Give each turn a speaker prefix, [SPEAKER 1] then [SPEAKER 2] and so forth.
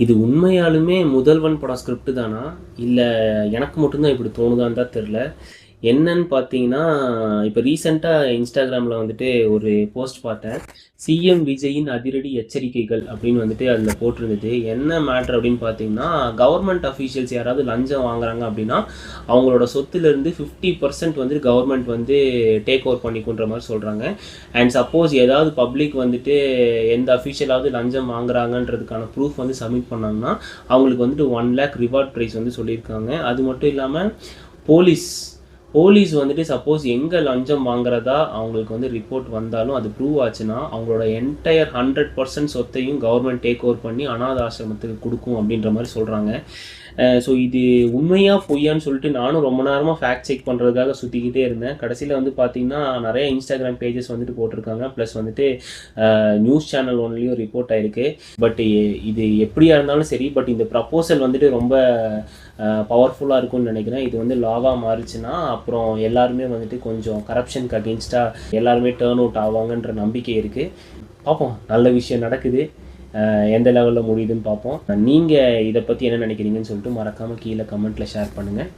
[SPEAKER 1] இது உண்மையாலுமே முதல்வன் படம் ஸ்கிரிப்ட் தானா? இல்ல எனக்கு மட்டும் தான் இப்படி தோணுதான்னு தான் தெரியல. என்னன்னு பார்த்தீங்கன்னா, இப்ப ரீசென்ட்டா Instagramல வந்துட்டு ஒரு போஸ்ட் பார்த்தேன். சிஎம் விஜயின் அதிரடி எச்சரிக்கைகள் அப்படின்னு வந்துட்டு அதில போட்டிருந்தது. என்ன மேட்டர் அப்படின்னு பார்த்தீங்கன்னா, கவர்மெண்ட் அஃபீஷியல்ஸ் யாராவது லஞ்சம் வாங்குறாங்க அப்படின்னா, அவங்களோட சொத்துலேருந்து 50% வந்து கவர்மெண்ட் வந்து டேக் ஓவர் பண்ணிக்குன்ற மாரி சொல்றாங்க. அண்ட் சப்போஸ் ஏதாவது பப்ளிக் வந்துட்டு எந்த அஃபீஷியலாவது லஞ்சம் வாங்குறாங்கன்றதுக்கான ப்ரூஃப் வந்து சப்மிட் பண்ணாங்கன்னா, அவங்களுக்கு வந்துட்டு 1,00,000 ரிவார்ட் பிரைஸ் வந்து சொல்லியிருக்காங்க. அது மட்டும் இல்லாம போலீஸ் போலீஸ் வந்துட்டு சப்போஸ் எங்கே லஞ்சம் வாங்குறதா அவங்களுக்கு வந்து ரிப்போர்ட் வந்தாலும் அது ப்ரூவ் ஆச்சுன்னா அவங்களோட என்டையர் 100% சொத்தையும் கவர்மெண்ட் டேக் ஓவர் பண்ணி அனாத ஆசிரமத்துக்கு கொடுக்கும் அப்படின்ற மாதிரி சொல்கிறாங்க. ஸோ இது உண்மையா பொய்யான்னு சொல்லிட்டு நானும் ரொம்ப நேரமாக ஃபேக்ட் செக் பண்ணுறதுக்காக சுற்றிக்கிட்டே இருந்தேன். கடைசியில் வந்து பார்த்திங்கன்னா நிறைய இன்ஸ்டாகிராம் பேஜஸ் வந்துட்டு போட்டிருக்காங்க. ப்ளஸ் வந்துட்டு நியூஸ் சேனல் ஒன்லேயும் ரிப்போர்ட் ஆகிருக்கு. பட் இது எப்படியா இருந்தாலும் சரி, பட் இந்த ப்ரப்போசல் வந்துட்டு ரொம்ப பவர்ஃபுல்லாக இருக்கும்னு நினைக்கிறேன். இது வந்து லாவாக மாறிச்சுன்னா அப்புறம் எல்லாருமே வந்துட்டு கொஞ்சம் கரப்ஷனுக்கு அகெயின்ஸ்டாக எல்லாருமே டேர்ன் அவுட் ஆவாங்கன்ற நம்பிக்கை இருக்குது. பார்ப்போம், நல்ல விஷயம் நடக்குது. எந்த லெவலில் முடியுதுன்னு பார்ப்போம். நீங்கள் இதை பற்றி என்ன நினைக்கிறீங்கன்னு சொல்லிட்டு மறக்காமல் கீழே கமெண்ட்டில் ஷேர் பண்ணுங்கள்.